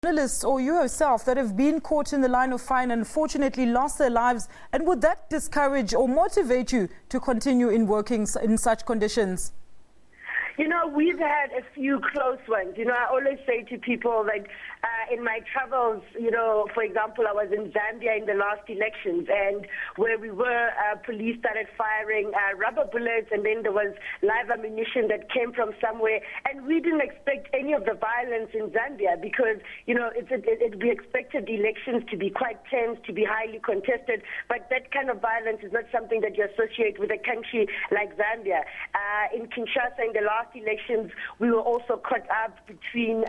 Journalists or you yourself that have been caught in the line of fire and unfortunately lost their lives, and would that discourage or motivate you to continue in working in such conditions? You know, we've had a few close ones. You know, I always say to people that in my travels, you know, for example, I was in Zambia in the last elections, and where we were, police started firing rubber bullets, and then there was live ammunition that came from somewhere, and we didn't expect any of the violence in Zambia because, you know, we expected the elections to be quite tense, to be highly contested, but that kind of violence is not something that you associate with a country like Zambia. In Kinshasa, in the last elections, we were also caught up between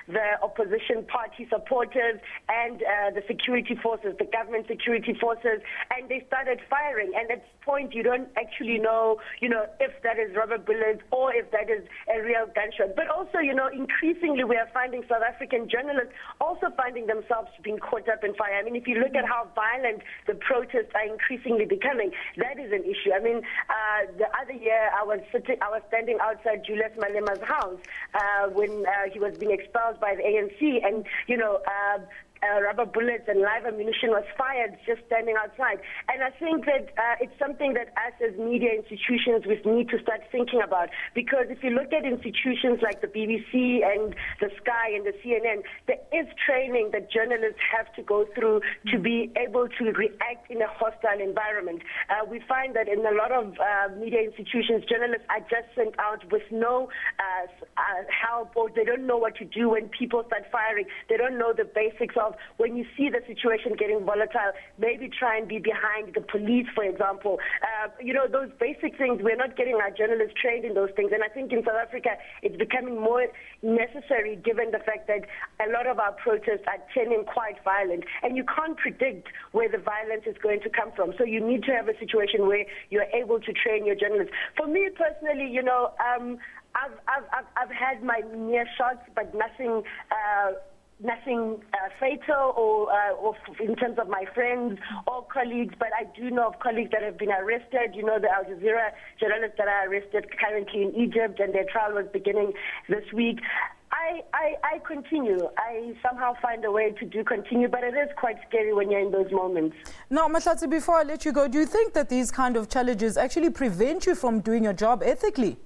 the opposition party supporters and the security forces, the government security forces, and they started firing. And at this point, you don't actually know, if that is rubber bullets or if that is a real gunshot. But also, increasingly we are finding South African journalists also finding themselves being caught up in fire. I mean, if you look at how violent the protests are increasingly becoming, that is an issue. I mean, the other year I was standing outside Julius Malema's house when he was being expelled by the ANC, and rubber bullets and live ammunition was fired just standing outside. And I think that it's something that us as media institutions we need to start thinking about, because if you look at institutions like the BBC and the Sky and the CNN, there is training that journalists have to go through to be able to react in a hostile environment. We find that in a lot of media institutions, journalists are just sent out with no help, or they don't know what to do when people start firing. They don't know the basics of when you see the situation getting volatile, maybe try and be behind the police, for example. Those basic things, we're not getting our journalists trained in those things. And I think in South Africa, it's becoming more necessary given the fact that a lot of our protests are turning quite violent. And you can't predict where the violence is going to come from. So you need to have a situation where you're able to train your journalists. For me personally, I've had my near shots, but nothing fatal or in terms of my friends or colleagues, but I do know of colleagues that have been arrested. The Al Jazeera journalists that are arrested currently in Egypt, and their trial was beginning this week. I continue. I somehow find a way to continue, but it is quite scary when you're in those moments. Now, Mahlatse, before I let you go, do you think that these kind of challenges actually prevent you from doing your job ethically?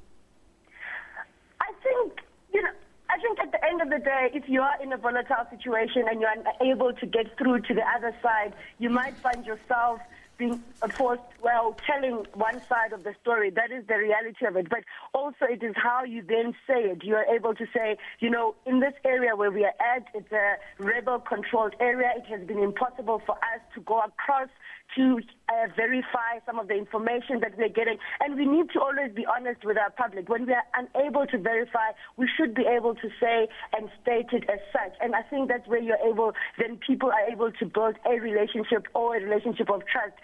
I think at the end of the day, if you are in a volatile situation and you're unable to get through to the other side, you might find yourself being forced, telling one side of the story. That is the reality of it. But also it is how you then say it. You are able to say, in this area where we are at, it's a rebel-controlled area. It has been impossible for us to go across to verify some of the information that we're getting. And we need to always be honest with our public. When we are unable to verify, we should be able to say and state it as such. And I think that's where then people are able to build a relationship or a relationship of trust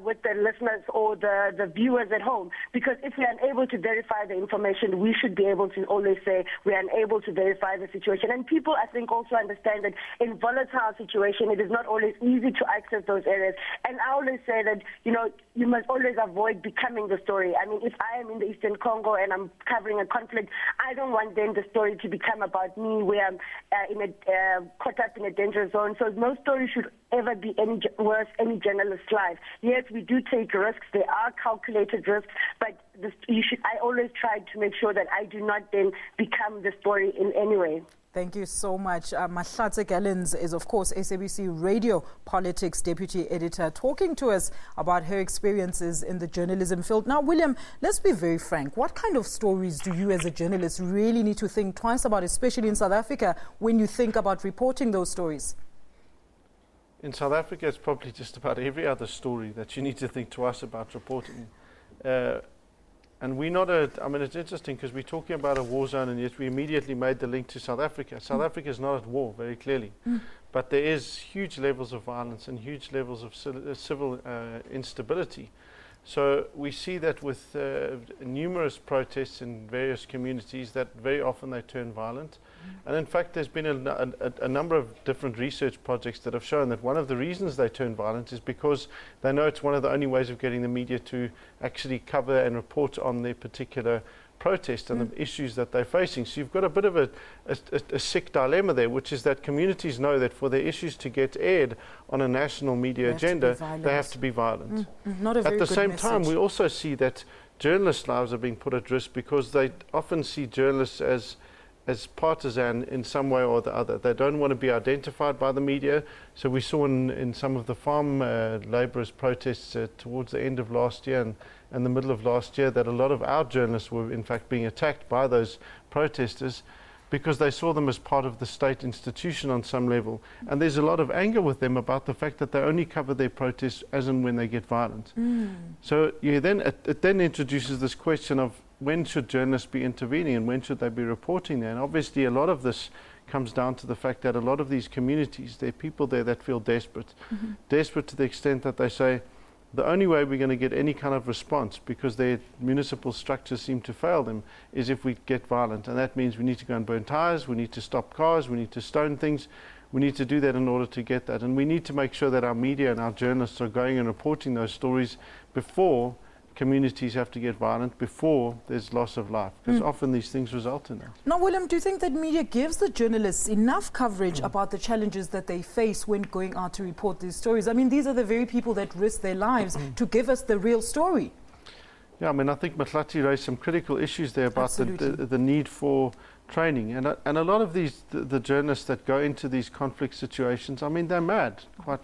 with the listeners or the viewers at home. Because if we're unable to verify the information, we should be able to always say we're unable to verify the situation. And people, I think, also understand that in volatile situations, it is not always easy to access those areas. And I always say that, you must always avoid becoming the story. I mean, if I am in the Eastern Congo and I'm covering a conflict, I don't want then the story to become about me where I'm caught up in a dangerous zone. So no story should ever be any worth any journalist's life. Yes, we do take risks. There are calculated risks, but I always try to make sure that I do not then become the story in any way. Thank you so much. Mahlatse Gallens is, of course, SABC Radio Politics Deputy Editor, talking to us about her experiences in the journalism field. Now, William, let's be very frank. What kind of stories do you as a journalist really need to think twice about, especially in South Africa, when you think about reporting those stories? In South Africa, it's probably just about every other story that you need to think twice about reporting. And it's interesting because we're talking about a war zone, and yet we immediately made the link to South Africa. South Africa is not at war, very clearly. But there is huge levels of violence and huge levels of civil instability. So we see that with numerous protests in various communities that very often they turn violent. And in fact, there's been a number of different research projects that have shown that one of the reasons they turn violent is because they know it's one of the only ways of getting the media to actually cover and report on their particular protest and the issues that they're facing. So you've got a bit of a sick dilemma there, which is that communities know that for their issues to get aired on a national media agenda, they have to be violent. Not a very At the good same message. time, we also see that journalists' lives are being put at risk because they often see journalists as partisan in some way or the other. They don't want to be identified by the media. So we saw in some of the farm labourers' protests towards the end of last year and the middle of last year that a lot of our journalists were in fact being attacked by those protesters because they saw them as part of the state institution on some level. And there's a lot of anger with them about the fact that they only cover their protests as and when they get violent. So it then introduces this question of when should journalists be intervening and when should they be reporting there? And obviously a lot of this comes down to the fact that a lot of these communities, there are people there that feel desperate. Desperate to the extent that they say, the only way we're going to get any kind of response, because their municipal structures seem to fail them, is if we get violent. And that means we need to go and burn tires, we need to stop cars, we need to stone things. We need to do that in order to get that. And we need to make sure that our media and our journalists are going and reporting those stories before communities have to get violent, before there's loss of life, because often these things result in that. Now, William, do you think that media gives the journalists enough coverage about the challenges that they face when going out to report these stories? I mean, these are the very people that risk their lives to give us the real story. Yeah, I mean, I think Mahlatse raised some critical issues there about the need for training. And a lot of the journalists that go into these conflict situations, I mean, they're mad, quite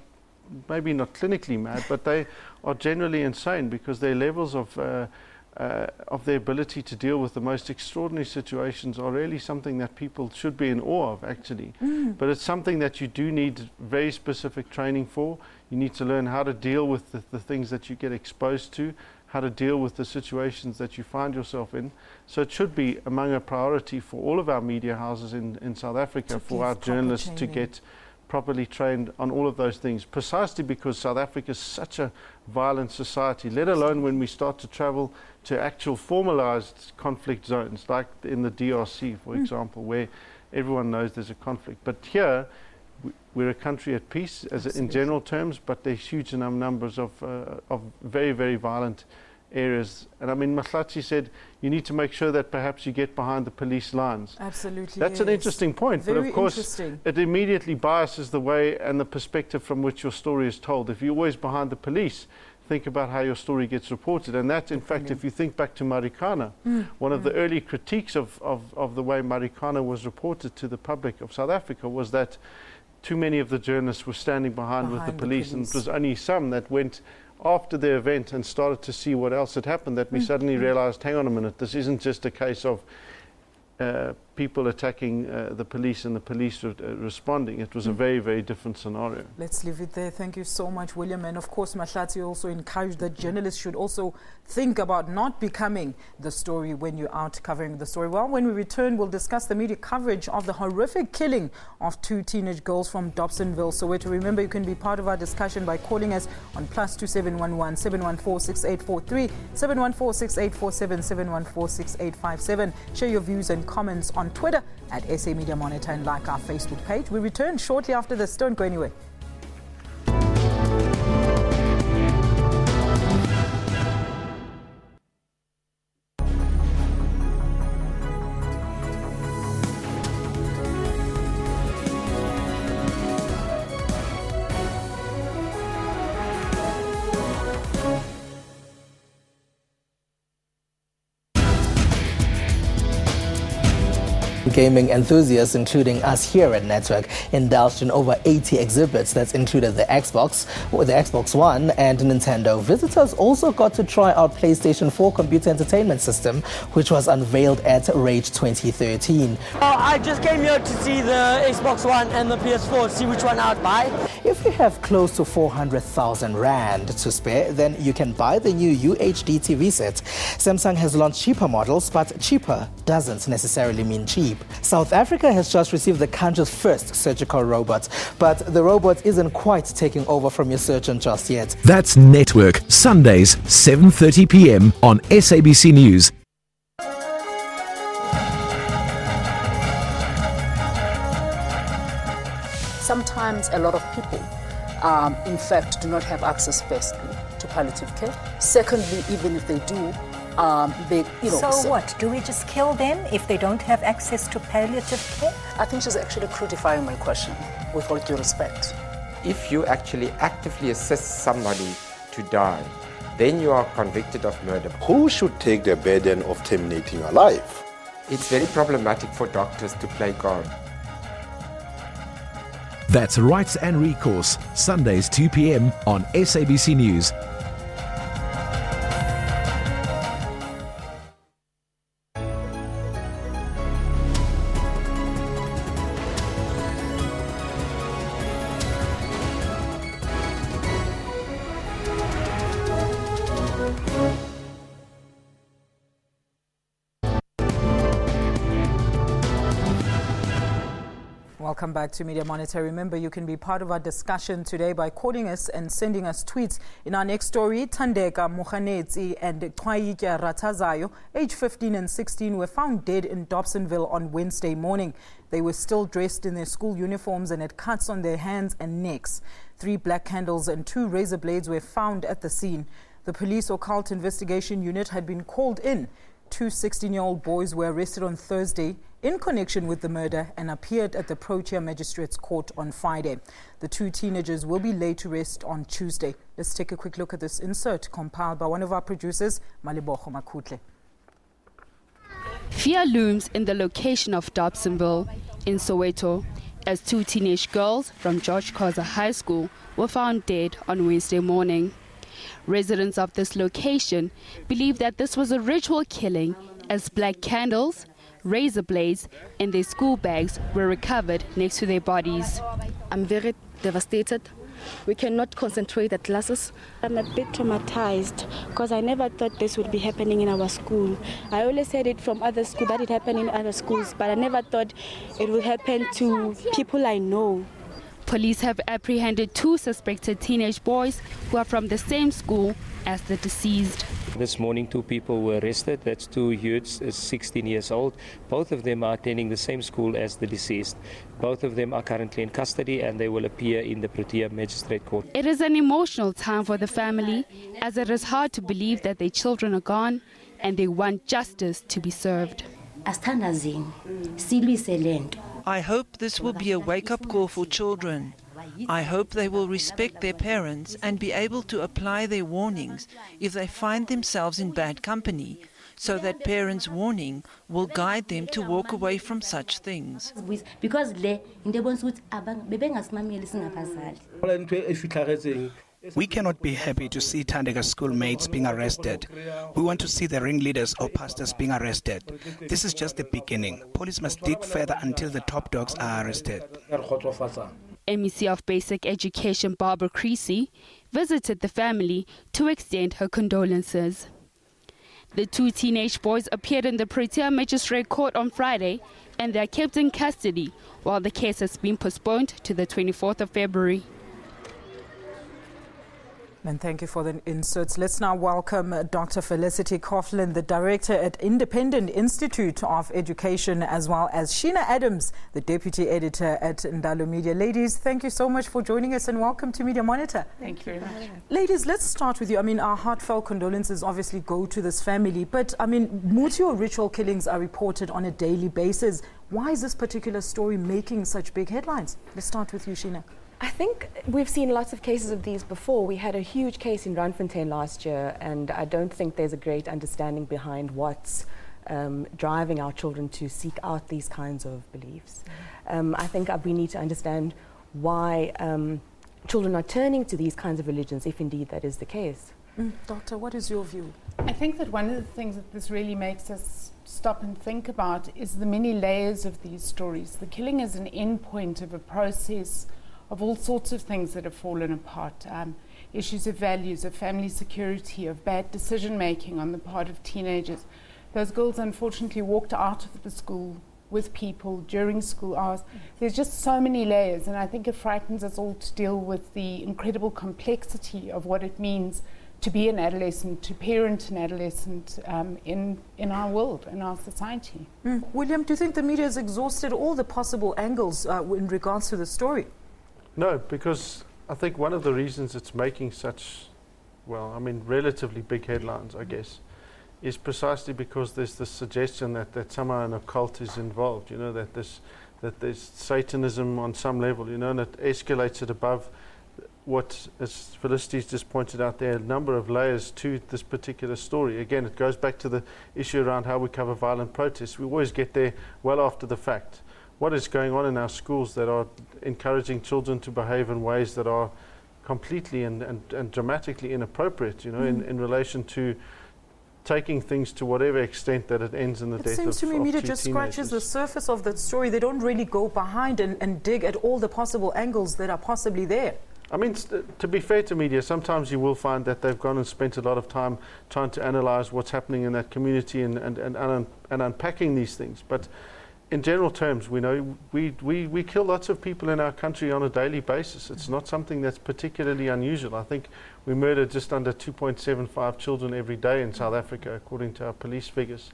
maybe not clinically mad, but they are generally insane because their levels of their ability to deal with the most extraordinary situations are really something that people should be in awe of, actually. But it's something that you do need very specific training for. You need to learn how to deal with the things that you get exposed to, how to deal with the situations that you find yourself in. So it should be among a priority for all of our media houses in South Africa, for our journalists to get properly trained on all of those things, precisely because South Africa is such a violent society, let alone when we start to travel to actual formalized conflict zones, like in the DRC, for example, where everyone knows there's a conflict. But here, we're a country at peace in general terms, but there's huge numbers of very, very violent areas. And I mean, Mahlatse said you need to make sure that perhaps you get behind the police lines. Absolutely. That's an interesting point, but of course it immediately biases the way and the perspective from which your story is told. If you're always behind the police, think about how your story gets reported. And that, in fact, if you think back to Marikana, one of the early critiques of the way Marikana was reported to the public of South Africa was that too many of the journalists were standing behind with the police, and it was only some that went after the event and started to see what else had happened, that we suddenly realized, hang on a minute, this isn't just a case of people attacking the police and the police responding. It was a very, very different scenario. Let's leave it there. Thank you so much, William. And of course, Mahlatse also encouraged that journalists should also think about not becoming the story when you're out covering the story. Well, when we return, we'll discuss the media coverage of the horrific killing of 2 teenage girls from Dobsonville. So to remember, you can be part of our discussion by calling us on +2711 714 6843, 714 6847, 714 6857. Share your views and comments on Twitter at SA Media Monitor and like our Facebook page. We return shortly after this. Don't go anywhere. Gaming enthusiasts, including us here at Network, indulged in over 80 exhibits that included the Xbox One and Nintendo. Visitors also got to try out PlayStation 4 computer entertainment system, which was unveiled at Rage 2013. I just came here to see the Xbox One and the PS4, see which one I'd buy. If you have close to 400,000 Rand to spare, then you can buy the new UHD TV set. Samsung has launched cheaper models, but cheaper doesn't necessarily mean cheap. South Africa has just received the country's first surgical robot, but the robot isn't quite taking over from your surgeon just yet. That's Network, Sundays, 7:30 p.m. on SABC News. Sometimes a lot of people, in fact, do not have access, firstly, to palliative care. Secondly, even if they do, So what? Do we just kill them if they don't have access to palliative care? I think she's actually crucifying my question, with all due respect. If you actually actively assist somebody to die, then you are convicted of murder. Who should take the burden of terminating your life? It's very problematic for doctors to play God. That's Rights and Recourse, Sundays 2 p.m. on SABC News. Welcome back to Media Monitor. Remember, you can be part of our discussion today by calling us and sending us tweets. In our next story, Tandeka Mohanetsi and Kwaikya Ratazayo, age 15 and 16, were found dead in Dobsonville on Wednesday morning. They were still dressed in their school uniforms and had cuts on their hands and necks. 3 black candles and 2 razor blades were found at the scene. The police occult investigation unit had been called in. 2 16-year-old boys were arrested on Thursday in connection with the murder and appeared at the Protea Magistrates Court on Friday. The 2 teenagers will be laid to rest on Tuesday. Let's take a quick look at this insert compiled by one of our producers, Malibogo Makutle. Fear looms in the location of Dobsonville in Soweto as 2 teenage girls from George Khoza High School were found dead on Wednesday morning. Residents of this location believe that this was a ritual killing as black candles, razor blades and their school bags were recovered next to their bodies. I'm very devastated. We cannot concentrate at classes. I'm a bit traumatized because I never thought this would be happening in our school. I always heard it from other schools that it happened in other schools, but I never thought it would happen to people I know. Police have apprehended 2 suspected teenage boys who are from the same school as the deceased. This morning 2 people were arrested. That's 2 youths, 16 years old. Both of them are attending the same school as the deceased. Both of them are currently in custody and they will appear in the Protea Magistrate Court. It is an emotional time for the family as it is hard to believe that their children are gone and they want justice to be served. I hope this will be a wake-up call for children. I hope they will respect their parents and be able to apply their warnings if they find themselves in bad company, so that parents' warning will guide them to walk away from such things. We cannot be happy to see Tandeka schoolmates being arrested. We want to see the ringleaders or pastors being arrested. This is just the beginning. Police must dig further until the top dogs are arrested. MEC of Basic Education Barbara Creasy visited the family to extend her condolences. The 2 teenage boys appeared in the Protea Magistrate Court on Friday and they are kept in custody while the case has been postponed to the 24th of February. And thank you for the inserts. Let's now welcome Dr. Felicity Coughlan, the director at Independent Institute of Education, as well as Sheena Adams, the deputy editor at Ndalo Media. Ladies, thank you so much for joining us and welcome to Media Monitor. Thank you very much. Ladies, let's start with you. I mean, our heartfelt condolences obviously go to this family, but I mean, Mutio ritual killings are reported on a daily basis. Why is this particular story making such big headlines? Let's start with you, Sheena. I think we've seen lots of cases of these before. We had a huge case in Randfontein last year, and I don't think there's a great understanding behind what's driving our children to seek out these kinds of beliefs. I think we need to understand why children are turning to these kinds of religions, if indeed that is the case. Doctor, what is your view? I think that one of the things that this really makes us stop and think about is the many layers of these stories. The killing is an end point of a process of all sorts of things that have fallen apart. Issues of values, of family security, of bad decision making on the part of teenagers. Those girls unfortunately walked out of the school with people during school hours. There's just so many layers, and I think it frightens us all to deal with the incredible complexity of what it means to be an adolescent, to parent an adolescent in our world, in our society. William, do you think the media has exhausted all the possible angles in regards to the story? No, because I think one of the reasons it's making such, well, I mean, relatively big headlines, I guess, is precisely because there's this suggestion that somehow an occult is involved, that there's Satanism on some level, and it escalates it above what, as Felicity's just pointed out, there are a number of layers to this particular story. Again, it goes back to the issue around how we cover violent protests. We always get there well after the fact. What is going on in our schools that are encouraging children to behave in ways that are completely and dramatically inappropriate, in relation to taking things to whatever extent that it ends in the death of two teenagers. It seems to me media just scratches the surface of that story. They don't really go behind and dig at all the possible angles that are possibly there. I mean, to be fair to media, sometimes you will find that they've gone and spent a lot of time trying to analyse what's happening in that community and unpacking these things. But in general terms, we know we kill lots of people in our country on a daily basis. It's not something that's particularly unusual. I think we murder just under 2.75 children every day in South Africa, according to our police figures.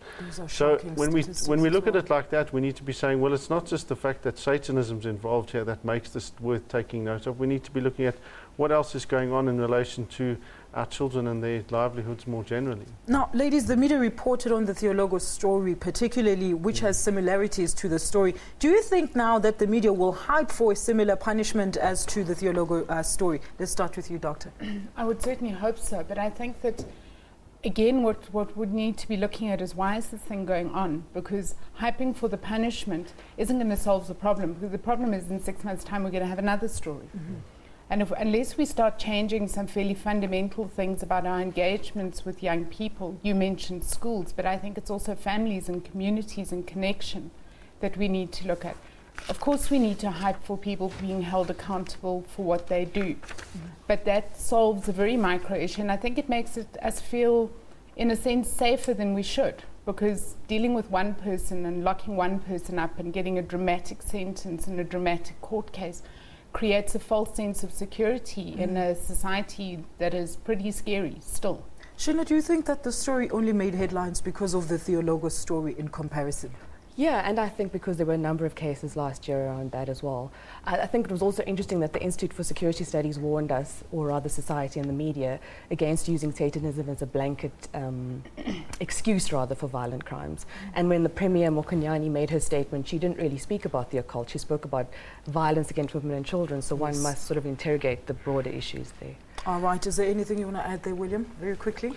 So when we look at it like that, we need to be saying, well, it's not just the fact that Satanism's involved here that makes this worth taking note of. We need to be looking at what else is going on in relation to our children and their livelihoods more generally. Now, ladies, the media reported on the Theologo story, particularly, which has similarities to the story. Do you think now that the media will hype for a similar punishment as to the Theologo story? Let's start with you, Doctor. I would certainly hope so, but I think that, again, what would need to be looking at is why is this thing going on? Because hyping for the punishment isn't going to solve the problem, because the problem is in 6 months' time we're going to have another story. And unless we start changing some fairly fundamental things about our engagements with young people, you mentioned schools, but I think it's also families and communities and connection that we need to look at. Of course, we need to hype for people being held accountable for what they do, but that solves a very micro issue, and I think it makes us feel, in a sense, safer than we should, because dealing with one person and locking one person up and getting a dramatic sentence in a dramatic court case creates a false sense of security in a society that is pretty scary still. Sheena, do you think that the story only made headlines because of the Theologo story in comparison? Yeah, and I think because there were a number of cases last year around that as well. I think it was also interesting that the Institute for Security Studies warned us, or rather society and the media, against using Satanism as a blanket excuse rather for violent crimes. And when the Premier Mokonyane made her statement, she didn't really speak about the occult, she spoke about violence against women and children, so one must sort of interrogate the broader issues there. All right, is there anything you want to add there, William, very quickly?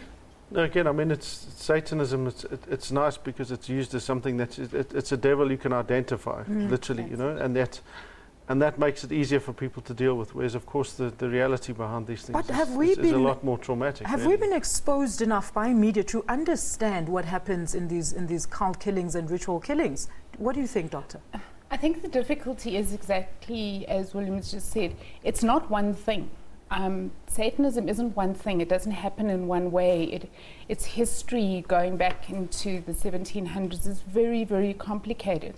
No, again, I mean, it's Satanism. It's nice because it's used as something it's a devil you can identify, literally, and that makes it easier for people to deal with. Whereas, of course, the reality behind these things is a lot more traumatic. Have we been exposed enough by media to understand what happens in these cult killings and ritual killings? What do you think, Doctor? I think the difficulty is exactly as William has just said. It's not one thing. Satanism isn't one thing. It doesn't happen in one way. Its history going back into the 1700s is very, very complicated.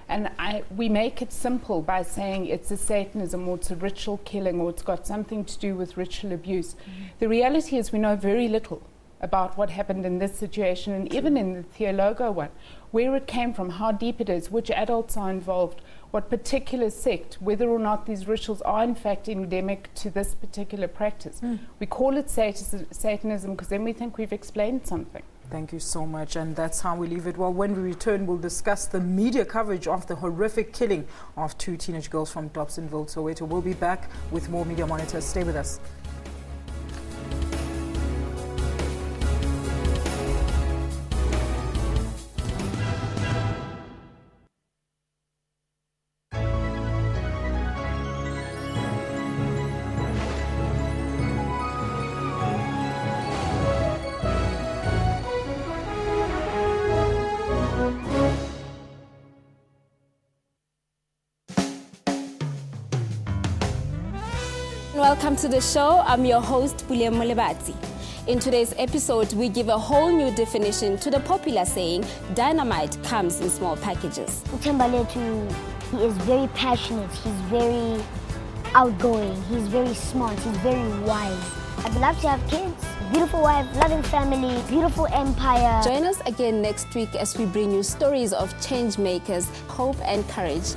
And we make it simple by saying it's a Satanism or it's a ritual killing or it's got something to do with ritual abuse. The reality is we know very little about what happened in this situation, and even in the Theologo one, where it came from, how deep it is, which adults are involved, what particular sect, whether or not these rituals are in fact endemic to this particular practice. We call it Satanism because then we think we've explained something. Thank you so much, and that's how we leave it. Well, when we return, we'll discuss the media coverage of the horrific killing of 2 teenage girls from Dobsonville, Soweto. We'll be back with more Media Monitors. Stay with us. Welcome to the show. I'm your host, William Molebati. In today's episode, we give a whole new definition to the popular saying, dynamite comes in small packages. Uthembaletu, he is very passionate, he's very outgoing, he's very smart, he's very wise. I'd love to have kids, beautiful wife, loving family, beautiful empire. Join us again next week as we bring you stories of change makers, hope and courage.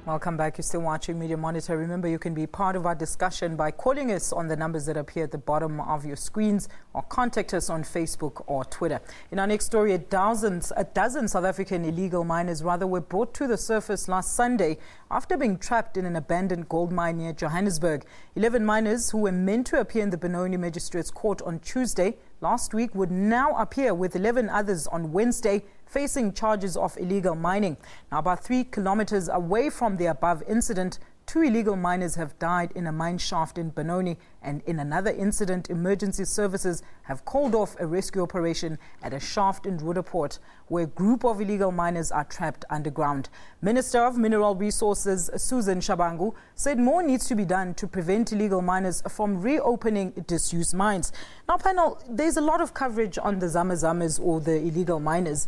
Welcome back. You're still watching Media Monitor. Remember, you can be part of our discussion by calling us on the numbers that appear at the bottom of your screens or contact us on Facebook or Twitter. In our next story, a dozen South African illegal miners were brought to the surface last Sunday after being trapped in an abandoned gold mine near Johannesburg. 11 miners who were meant to appear in the Benoni Magistrates Court on Tuesday last week would now appear with 11 others on Wednesday, facing charges of illegal mining. Now, about 3 kilometers away from the above incident, 2 illegal miners have died in a mine shaft in Benoni, and in another incident, emergency services have called off a rescue operation at a shaft in Rudaport, where a group of illegal miners are trapped underground. Minister of Mineral Resources Susan Shabangu said more needs to be done to prevent illegal miners from reopening disused mines. Now, panel, there's a lot of coverage on the Zamazamas or the illegal miners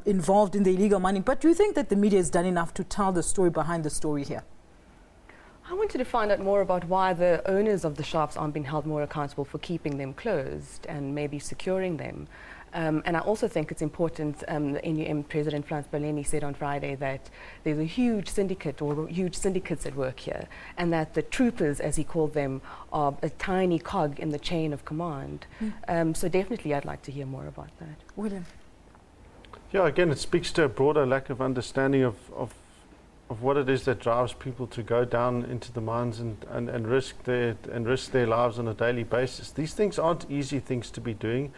involved in the illegal mining, but do you think that the media has done enough to tell the story behind the story here? I wanted to find out more about why the owners of the shafts aren't being held more accountable for keeping them closed and maybe securing them. And I also think it's important, the NUM President Frans Boleni said on Friday that there's a huge syndicate or huge syndicates at work here, and that the troopers, as he called them, are a tiny cog in the chain of command. So definitely I'd like to hear more about that. William? Yeah, again, it speaks to a broader lack of understanding of what it is that drives people to go down into the mines and risk their lives on a daily basis. These things aren't easy things to be doing,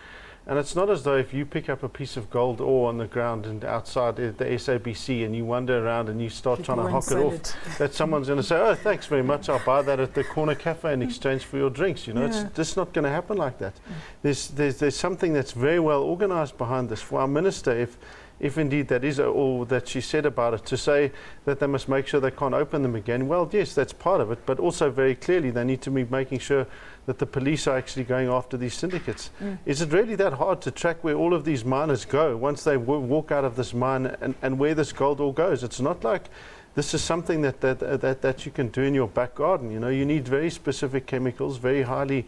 and it's not as though if you pick up a piece of gold ore on the ground and outside the SABC and you wander around and you start trying to hock it off, that someone's going to say, "Oh, thanks very much, I'll buy that at the corner cafe in exchange for your drinks." You know, it's just not going to happen like that. There's something that's very well organized behind this. For our minister, if indeed that is all that she said about it, to say that they must make sure they can't open them again, well, yes, that's part of it, but also very clearly they need to be making sure that the police are actually going after these syndicates. Is it really that hard to track where all of these miners go once they walk out of this mine and where this gold all goes? It's not like this is something that you can do in your back garden. You know, you need very specific chemicals, very highly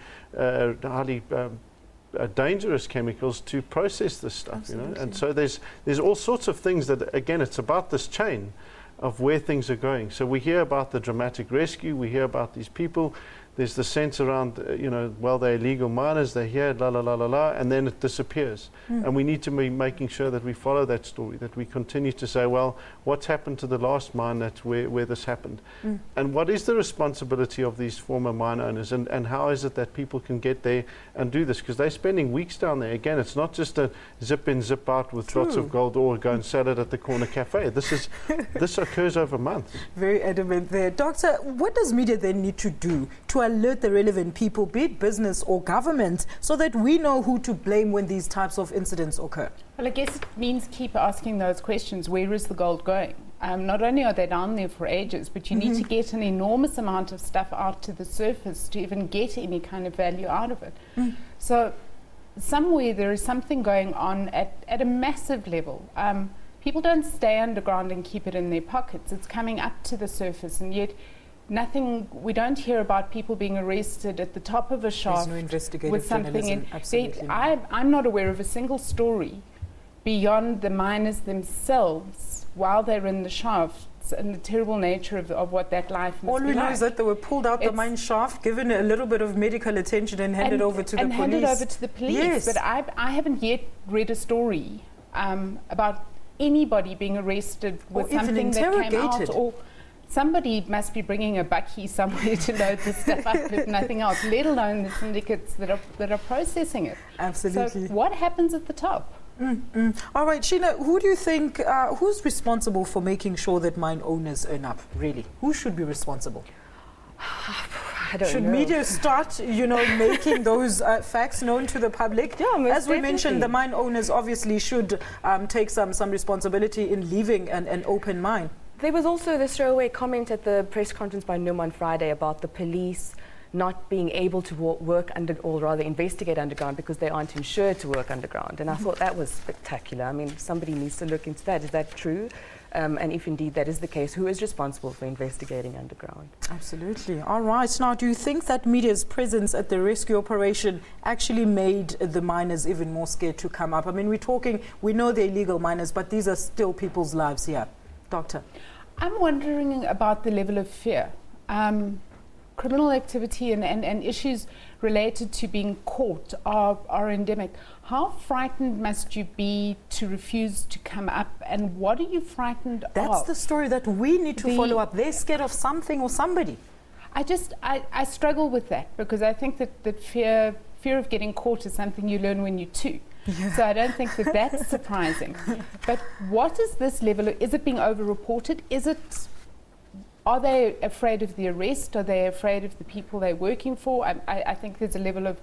dangerous chemicals to process this stuff. Absolutely. You know, and so there's all sorts of things that, again, it's about this chain of where things are going. So we hear about the dramatic rescue, we hear about these people, there's the sense around, well, they're illegal miners, they're here, la la la la la, and then it disappears. And we need to be making sure that we follow that story, that we continue to say, well, what's happened to the last mine that's where this happened? And what is the responsibility of these former mine owners, and how is it that people can get there and do this? Because they're spending weeks down there. Again, it's not just a zip in, zip out with lots of gold ore, go and sell it at the corner cafe. This occurs over months. Very adamant there. Doctor, what does media then need to do to alert the relevant people, be it business or government, so that we know who to blame when these types of incidents occur? Well, I guess it means keep asking those questions. Where is the gold going? Not only are they down there for ages, but you need to get an enormous amount of stuff out to the surface to even get any kind of value out of it. So somewhere there is something going on at a massive level. People don't stay underground and keep it in their pockets. It's coming up to the surface, and yet we don't hear about people being arrested at the top of a shaft with something in. I'm not aware of a single story beyond the miners themselves while they're in the shafts and the terrible nature of what that life must be like. All we know is that they were pulled out the mine shaft, given a little bit of medical attention and handed over to the police. Handed over to the police. Yes. But I haven't yet read a story about anybody being arrested with something that came out, or somebody must be bringing a bakkie somewhere to load this stuff up, if nothing else, let alone the syndicates that are processing it. Absolutely. So what happens at the top? All right, Sheena, who do you think, who's responsible for making sure that mine owners earn up, really? Who should be responsible? I don't Should know. media start, making those facts known to the public? Yeah, as we mentioned, the mine owners obviously should take some responsibility in leaving an open mine. There was also this throwaway comment at the press conference by NUM on Friday about the police not being able to work or rather investigate underground because they aren't insured to work underground. And I thought that was spectacular. I mean, somebody needs to look into that. Is that true? And if indeed that is the case, who is responsible for investigating underground? Absolutely. All right. Now, do you think that media's presence at the rescue operation actually made the miners even more scared to come up? I mean, we know they're illegal miners, but these are still people's lives here. Doctor? I'm wondering about the level of fear. Criminal activity and issues related to being caught are endemic. How frightened must you be to refuse to come up, and what are you frightened of? That's the story that we need to follow up. They're scared of something or somebody. I struggle with that, because I think that fear of getting caught is something you learn when you're 2. Yeah. So I don't think that that's surprising. But what is this level is it being over-reported? Are they afraid of the arrest? Are they afraid of the people they're working for? I think there's a level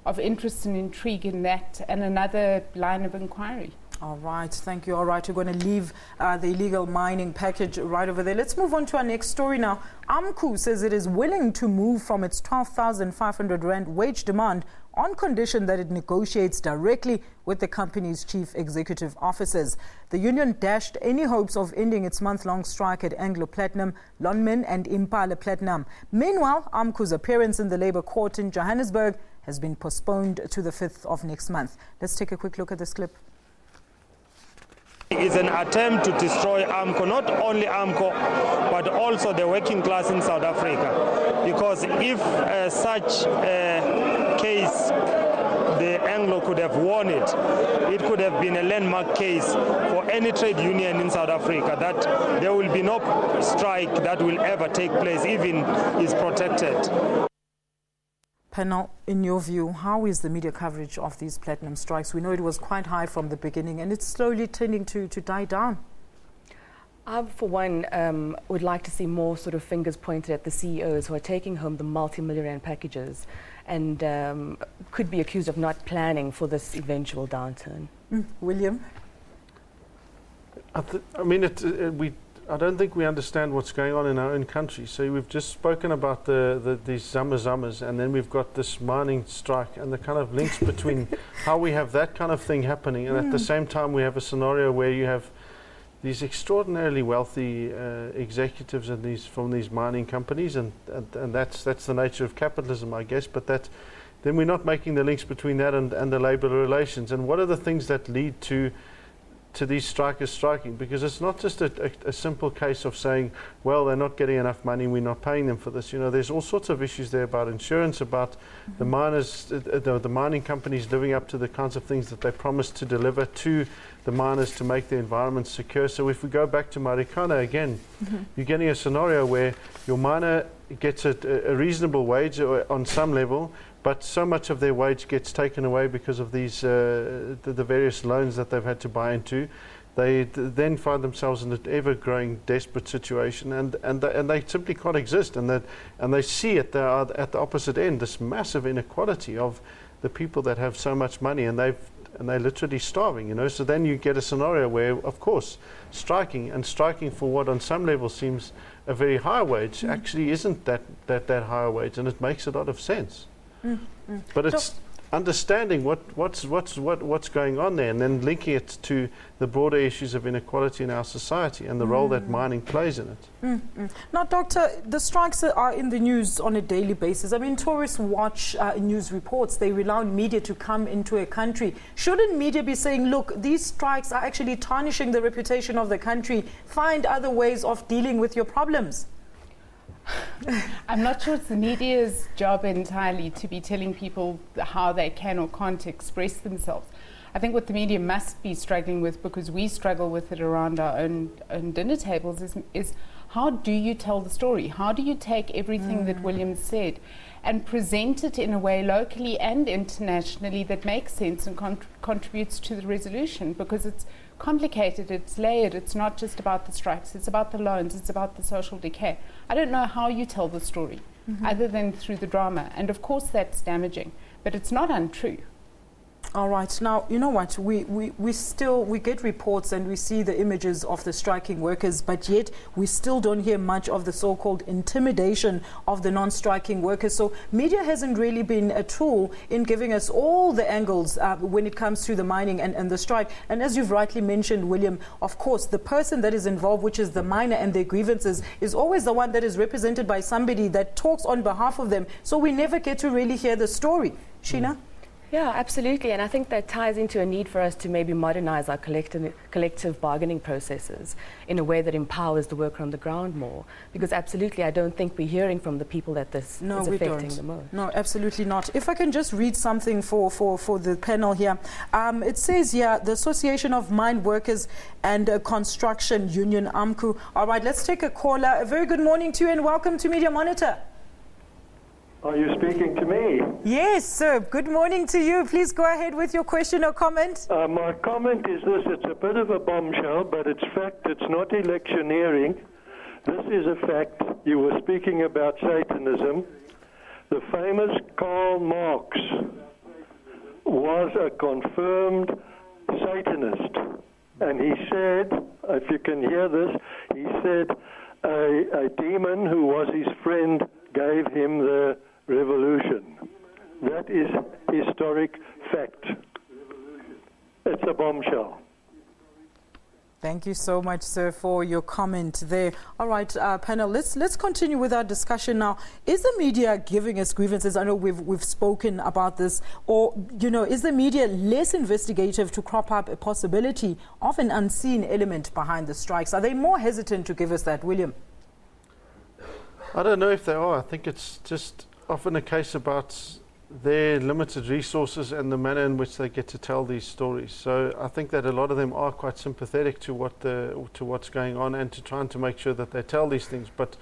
of interest and intrigue in that, and another line of inquiry. All right, thank you. All right, we're going to leave the illegal mining package right over there. Let's move on to our next story now. AMCU says it is willing to move from its 12,500 Rand wage demand on condition that it negotiates directly with the company's chief executive officers. The union dashed any hopes of ending its month-long strike at Anglo Platinum, Lonmin and Impala Platinum. Meanwhile, AMCU's appearance in the Labour Court in Johannesburg has been postponed to the 5th of next month. Let's take a quick look at this clip. It's an attempt to destroy AMCU, not only AMCU, but also the working class in South Africa. Because if such a case, the Anglo could have won it, it could have been a landmark case for any trade union in South Africa, that there will be no strike that will ever take place, even is protected. Panel, in your view, how is the media coverage of these platinum strikes? We know it was quite high from the beginning, and it's slowly tending to die down. I, for one, would like to see more sort of fingers pointed at the CEOs who are taking home the multi-million rand packages and could be accused of not planning for this eventual downturn. William? I don't think we understand what's going on in our own country. So we've just spoken about these zamas, and then we've got this mining strike and the kind of links between how we have that kind of thing happening, and at the same time we have a scenario where you have these extraordinarily wealthy executives from these mining companies, and that's the nature of capitalism, I guess. But then we're not making the links between that and the labour relations. And what are the things that lead to these strikers striking? Because it's not just a simple case of saying, well, they're not getting enough money, we're not paying them for this. You know, there's all sorts of issues there about insurance, about the miners, the mining companies living up to the kinds of things that they promised to deliver to the miners to make the environment secure. So if we go back to Marikana again, you're getting a scenario where your miner gets a reasonable wage on some level, but so much of their wage gets taken away because of these the various loans that they've had to buy into. They then find themselves in an ever-growing desperate situation, and they simply can't exist. And they see at the opposite end this massive inequality of the people that have so much money, and they're literally starving. You know, so then you get a scenario where, of course, striking for what on some level seems a very high wage actually isn't that high a wage, and it makes a lot of sense. But it's understanding what's going on there, and then linking it to the broader issues of inequality in our society and the role that mining plays in it. Now, Doctor, the strikes are in the news on a daily basis. I mean, tourists watch news reports. They rely on media to come into a country. Shouldn't media be saying, look, these strikes are actually tarnishing the reputation of the country. Find other ways of dealing with your problems? I'm not sure it's the media's job entirely to be telling people how they can or can't express themselves. I think what the media must be struggling with, because we struggle with it around our own dinner tables, is how do you tell the story? How do you take everything that William said and present it in a way locally and internationally that makes sense and contributes to the resolution? Because it's complicated, it's layered, it's not just about the strikes, it's about the loans, it's about the social decay. I don't know how you tell the story other than through the drama, and of course that's damaging, but it's not untrue. All right. Now, you know what? We get reports and we see the images of the striking workers, but yet we still don't hear much of the so-called intimidation of the non-striking workers. So media hasn't really been a tool in giving us all the angles when it comes to the mining and the strike. And as you've rightly mentioned, William, of course, the person that is involved, which is the miner and their grievances, is always the one that is represented by somebody that talks on behalf of them. So we never get to really hear the story. Sheena? Yeah, absolutely. And I think that ties into a need for us to maybe modernize our collective bargaining processes in a way that empowers the worker on the ground more. Because absolutely, I don't think we're hearing from the people that this is affecting the most. No, absolutely not. If I can just read something for the panel here. It says here, the Association of Mine Workers and Construction Union, AMCU. All right, let's take a caller. A very good morning to you and welcome to Media Monitor. Are you speaking to me? Yes, sir. Good morning to you. Please go ahead with your question or comment. My comment is this. It's a bit of a bombshell, but it's fact. It's not electioneering. This is a fact. You were speaking about Satanism. The famous Karl Marx was a confirmed Satanist. And he said, if you can hear this, he said a demon who was his friend gave him the revolution. That is historic fact. It's a bombshell. Thank you so much, sir, for your comment there. All right, panel, let's continue with our discussion now. Is the media giving us grievances? I know we've spoken about this. Or, is the media less investigative to crop up a possibility of an unseen element behind the strikes? Are they more hesitant to give us that, William? I don't know if they are. I think it's just often a case about their limited resources and the manner in which they get to tell these stories. So I think that a lot of them are quite sympathetic to what's going on and to trying to make sure that they tell these things. But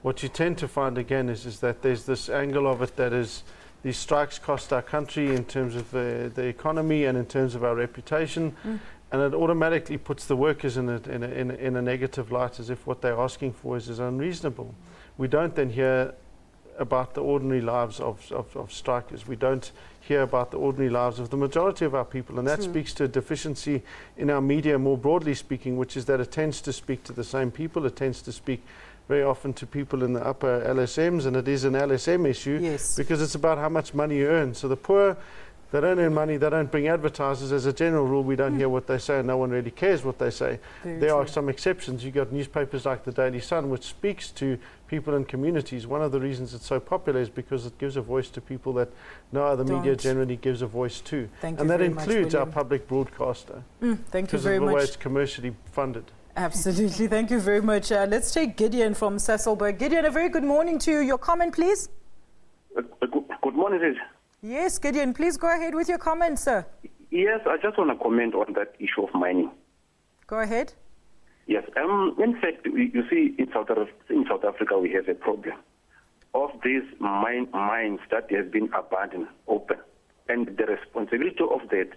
what you tend to find again is that there's this angle of it that is these strikes cost our country in terms of the economy and in terms of our reputation. And it automatically puts the workers in a negative light, as if what they're asking for is unreasonable. We don't then hear about the ordinary lives of strikers. We don't hear about the ordinary lives of the majority of our people, and that speaks to a deficiency in our media more broadly speaking, which is that it tends to speak to the same people. It tends to speak very often to people in the upper LSMs, and it is an LSM issue because it's about how much money you earn. So the poor, they don't earn money, they don't bring advertisers. As a general rule, we don't hear what they say, and no one really cares what they say. There are some exceptions. You've got newspapers like the Daily Sun, which speaks to people in communities. One of the reasons it's so popular is because it gives a voice to people that no other media generally gives a voice to. And that includes our public broadcaster. Thank you very much. Because of the way it's commercially funded. Absolutely. Thank you very much. Let's take Gideon from Sasolburg. Gideon, a very good morning to you. Your comment, please. Good morning, Liz. Yes, Gideon, please go ahead with your comment, sir. Yes, I just want to comment on that issue of mining. Go ahead. Yes, in fact, you see, in South Africa, we have a problem of these mines that have been abandoned, open. And the responsibility of that,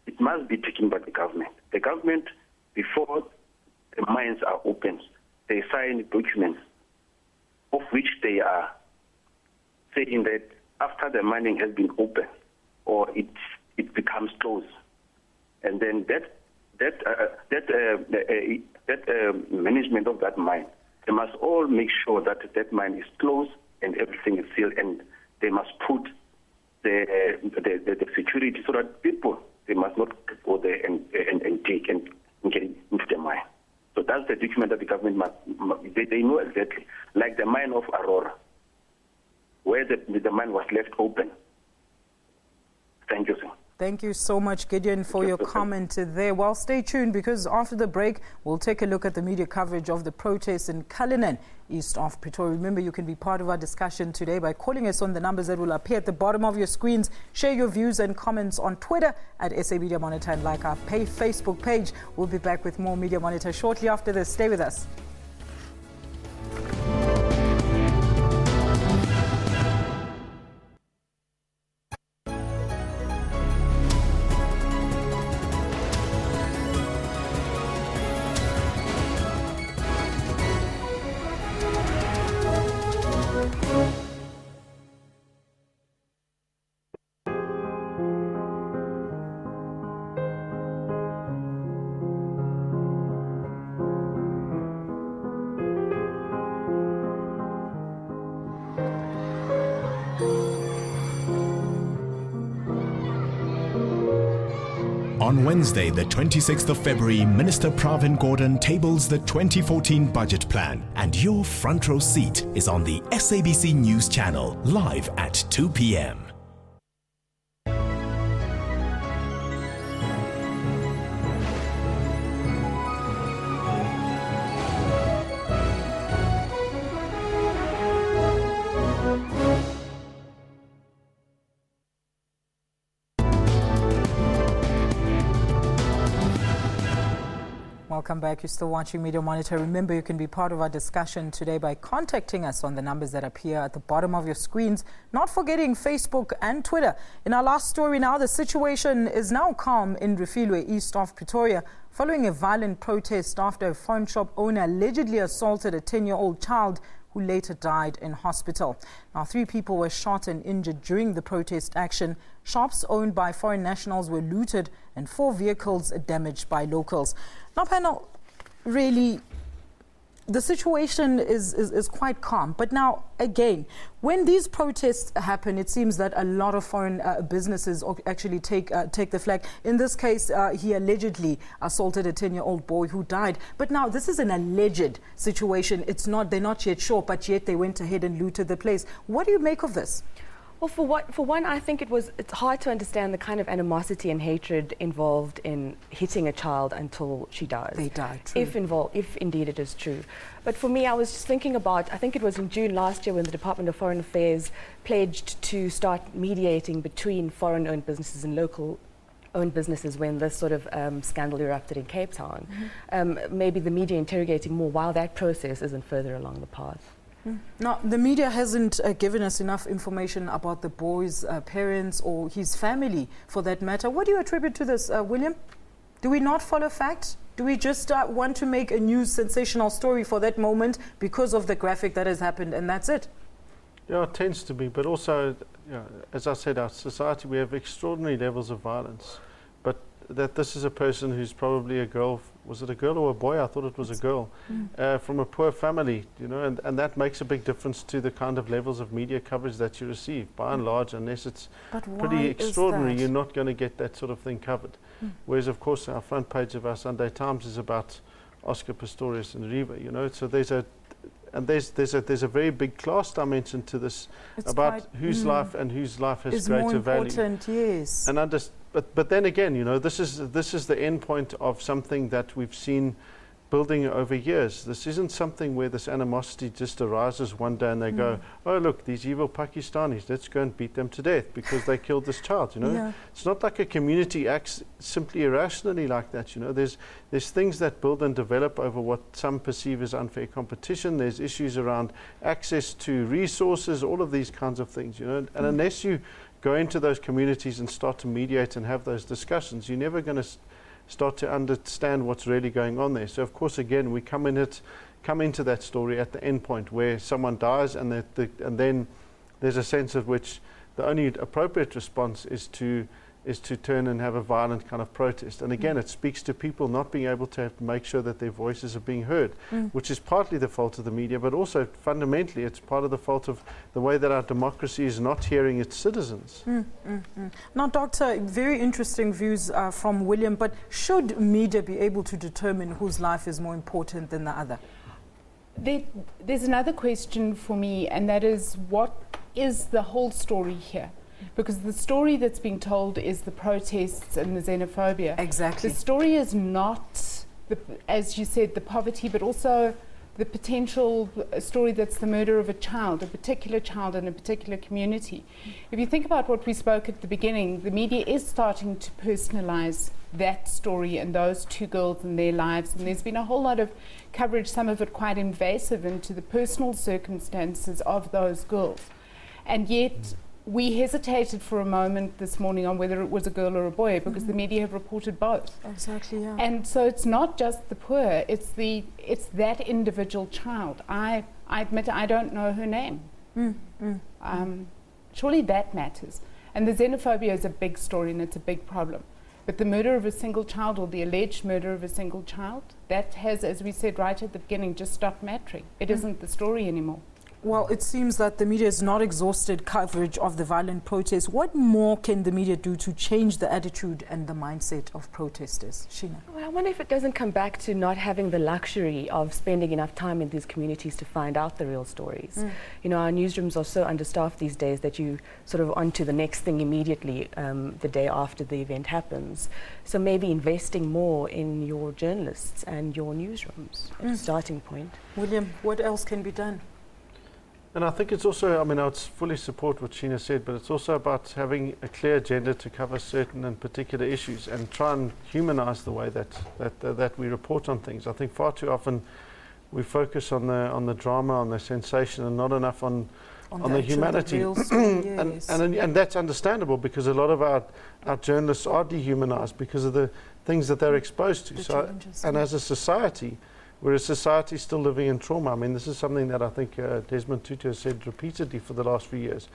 it must be taken by the government. The government, before the mines are opened, they sign documents of which they are saying that after the mining has been opened or it becomes closed, and then that management of that mine, they must all make sure that that mine is closed and everything is sealed, and they must put the security so that people, they must not go there and take and get into the mine. So that's the document that the government must, they know exactly, like the mine of Aurora, where the mine was left open. Thank you, sir. Thank you so much, Gideon, for your comment there. Well, stay tuned, because after the break, we'll take a look at the media coverage of the protests in Cullinan, east of Pretoria. Remember, you can be part of our discussion today by calling us on the numbers that will appear at the bottom of your screens. Share your views and comments on Twitter at SA Media Monitor, and like our Facebook page. We'll be back with more Media Monitor shortly after this. Stay with us. On Wednesday, the 26th of February, Minister Pravin Gordhan tables the 2014 budget plan, and your front row seat is on the SABC News channel, live at 2 p.m. Welcome back. You're still watching Media Monitor. Remember, you can be part of our discussion today by contacting us on the numbers that appear at the bottom of your screens. Not forgetting Facebook and Twitter. In our last story now, the situation is now calm in Refilwe, east of Pretoria, following a violent protest after a phone shop owner allegedly assaulted a 10-year-old child who later died in hospital. Now, 3 people were shot and injured during the protest action. Shops owned by foreign nationals were looted and 4 vehicles damaged by locals. Now, panel, really, the situation is quite calm. But now, again, when these protests happen, it seems that a lot of foreign businesses actually take the flag. In this case, he allegedly assaulted a 10-year-old boy who died. But now, this is an alleged situation. They're not yet sure, but yet they went ahead and looted the place. What do you make of this? Well, for one, I think it's hard to understand the kind of animosity and hatred involved in hitting a child until she dies. They die, true. If indeed it is true. But for me, I was just thinking about, I think it was in June last year when the Department of Foreign Affairs pledged to start mediating between foreign-owned businesses and local-owned businesses when this sort of scandal erupted in Cape Town. Maybe the media interrogating more while that process isn't further along the path. Now, the media hasn't given us enough information about the boy's parents or his family, for that matter. What do you attribute to this, William? Do we not follow facts? Do we just want to make a news sensational story for that moment because of the graphic that has happened, and that's it? Yeah, it tends to be, but also, as I said, our society, we have extraordinary levels of violence. But that this is a person who's probably a girl, was it a girl or a boy? I thought it was a girl, from a poor family, and that makes a big difference to the kind of levels of media coverage that you receive. By and large, unless it's pretty extraordinary, you're not going to get that sort of thing covered. Whereas, of course, our front page of our Sunday Times is about Oscar Pistorius and Riva, so there's a very big class dimension to this, about whose life and whose life has greater value. Is more important, yes. And but then again, this is the end point of something that we've seen building over years. This isn't something where this animosity just arises one day and they go, oh look, these evil Pakistanis, let's go and beat them to death because they killed this child. It's not like a community acts simply irrationally like that. There's things that build and develop over what some perceive as unfair competition. There's issues around access to resources, all of these kinds of things. And unless you go into those communities and start to mediate and have those discussions, you're never going to start to understand what's really going on there. So, of course, again, we come into that story at the end point where someone dies, and then there's a sense of which the only appropriate response is to turn and have a violent kind of protest. And again, it speaks to people not being able to make sure that their voices are being heard, which is partly the fault of the media, but also fundamentally it's part of the fault of the way that our democracy is not hearing its citizens. Now, Doctor, very interesting views from William, but should media be able to determine whose life is more important than the other? There's another question for me, and that is, what is the whole story here? Because the story that's being told is the protests and the xenophobia. Exactly. The story is not, as you said, the poverty, but also the potential story that's the murder of a child, a particular child in a particular community. If you think about what we spoke at the beginning, the media is starting to personalize that story and those 2 girls and their lives. And there's been a whole lot of coverage, some of it quite invasive, into the personal circumstances of those girls. And yet, we hesitated for a moment this morning on whether it was a girl or a boy because the media have reported both. Exactly, yeah. And so it's not just the poor, it's that individual child. I admit I don't know her name. Surely that matters. And the xenophobia is a big story and it's a big problem. But the murder of a single child, or the alleged murder of a single child, that has, as we said right at the beginning, just stopped mattering. It isn't the story anymore. Well, it seems that the media has not exhausted coverage of the violent protests. What more can the media do to change the attitude and the mindset of protesters? Sheena? Well, I wonder if it doesn't come back to not having the luxury of spending enough time in these communities to find out the real stories. Our newsrooms are so understaffed these days that you sort of on to the next thing immediately the day after the event happens. So maybe investing more in your journalists and your newsrooms as a starting point. William, what else can be done? And I think it's also, I mean, I would fully support what Sheena said, but it's also about having a clear agenda to cover certain and particular issues and try and humanize the way that we report on things. I think far too often we focus on the drama, on the sensation, and not enough on the humanity. And that's understandable, because a lot of our journalists are dehumanized because of the things that they're exposed to. So, and as a society, we're a society still living in trauma. I mean, this is something that I think Desmond Tutu has said repeatedly for the last few years.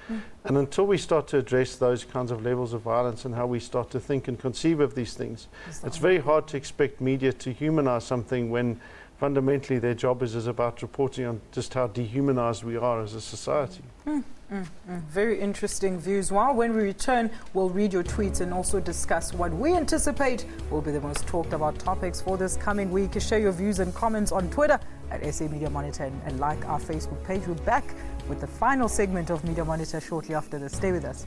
And until we start to address those kinds of levels of violence and how we start to think and conceive of these things, it's very hard to expect media to humanize something when fundamentally their job is about reporting on just how dehumanized we are as a society. Very interesting views. Well, when we return, we'll read your tweets and also discuss what we anticipate will be the most talked about topics for this coming week. Share your views and comments on Twitter at SA Media Monitor and like our Facebook page. We're back with the final segment of Media Monitor shortly after this. Stay with us.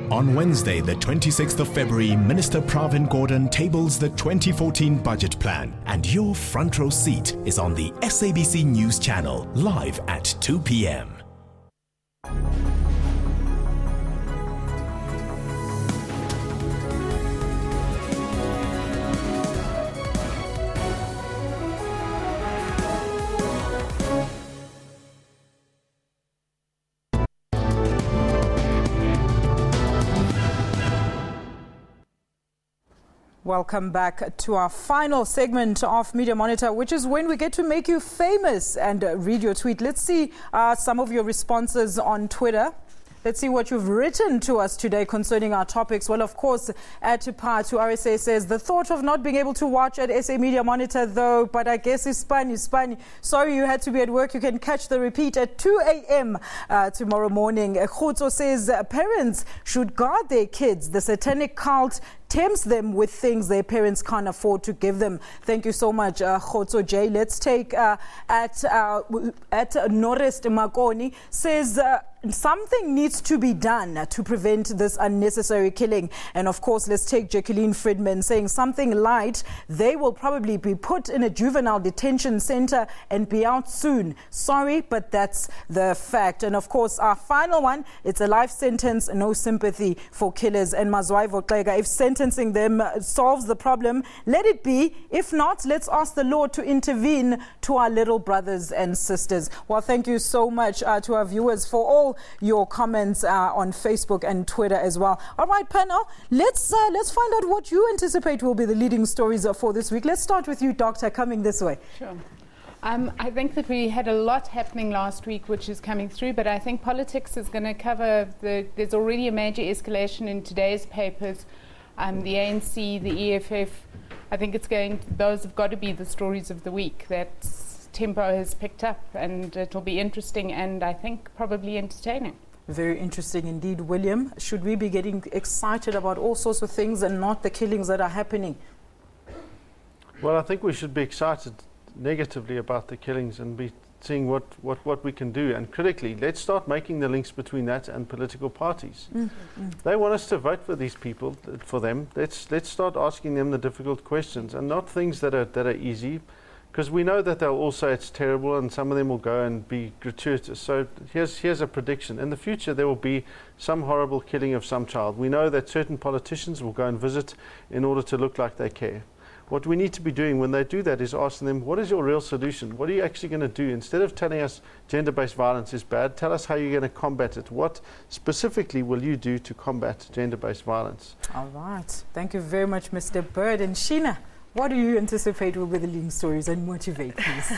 On Wednesday, the 26th of February, Minister Pravin Gordhan tables the 2014 budget plan, and your front row seat is on the SABC News channel, live at 2 p.m. Welcome back to our final segment of Media Monitor, which is when we get to make you famous and read your tweet. Let's see some of your responses on Twitter. Let's see what you've written to us today concerning our topics. Well, of course, Atipar to RSA says, the thought of not being able to watch at SA Media Monitor, though, but I guess it's Spani. Sorry you had to be at work. You can catch the repeat at 2 a.m. Tomorrow morning. Khotso says parents should guard their kids. The satanic cult tempts them with things their parents can't afford to give them. Thank you so much, Khotso J. Let's take at Norest Makoni says something needs to be done to prevent this unnecessary killing. And of course, let's take Jacqueline Friedman saying something light. They will probably be put in a juvenile detention center and be out soon. Sorry, but that's the fact. And of course, our final one, it's a life sentence, no sympathy for killers. And Mazwai Votlega, if sentencing them solves the problem, let it be. If not, let's ask the Lord to intervene to our little brothers and sisters. Well, thank you so much to our viewers for all your comments on Facebook and Twitter as well. All right, panel, let's find out what you anticipate will be the leading stories for this week. Let's start with you, Doctor, coming this way. Sure. I think that we had a lot happening last week, which is coming through, but I think politics is going to cover there's already a major escalation in today's papers. The ANC, the EFF, I think those have got to be the stories of the week. That's tempo has picked up, and it'll be interesting and I think probably entertaining. Very interesting indeed, William. Should we be getting excited about all sorts of things and not the killings that are happening? Well, I think we should be excited negatively about the killings and be seeing what we can do. And critically, let's start making the links between that and political parties. They want us to vote for these people, for them. Let's start asking them the difficult questions and not things that are easy. Because we know that they'll all say it's terrible, and some of them will go and be gratuitous. So here's a prediction. In the future, there will be some horrible killing of some child. We know that certain politicians will go and visit in order to look like they care. What we need to be doing when they do that is asking them, what is your real solution? What are you actually going to do? Instead of telling us gender-based violence is bad, tell us how you're going to combat it. What specifically will you do to combat gender-based violence? All right. Thank you very much, Mr. Bird. And Sheena, What do you anticipate will be the leading stories, and motivate, please?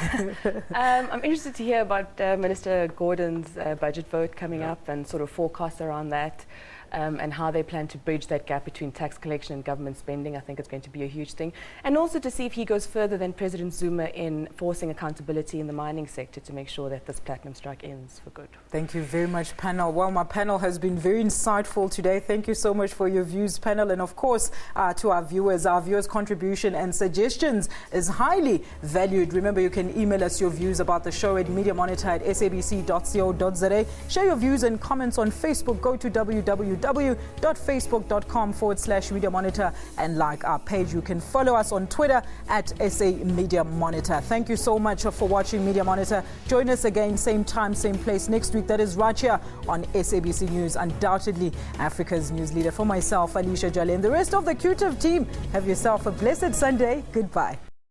I'm interested to hear about Minister Gordon's budget vote coming up and sort of forecasts around that. And how they plan to bridge that gap between tax collection and government spending. I think it's going to be a huge thing. And also to see if he goes further than President Zuma in forcing accountability in the mining sector to make sure that this platinum strike ends for good. Thank you very much, panel. Well, my panel has been very insightful today. Thank you so much for your views, panel. And of course, to our viewers' contribution and suggestions is highly valued. Remember, you can email us your views about the show at mediamonitor@sabc.co.za. Share your views and comments on Facebook. Go to www.facebook.com/Media Monitor and like our page. You can follow us on Twitter @SA Media Monitor. Thank you so much for watching Media Monitor. Join us again, same time, same place next week. That is right here on SABC News, undoubtedly Africa's news leader. For myself, Alicia Jale, and the rest of the QTIV team, have yourself a blessed Sunday. Goodbye.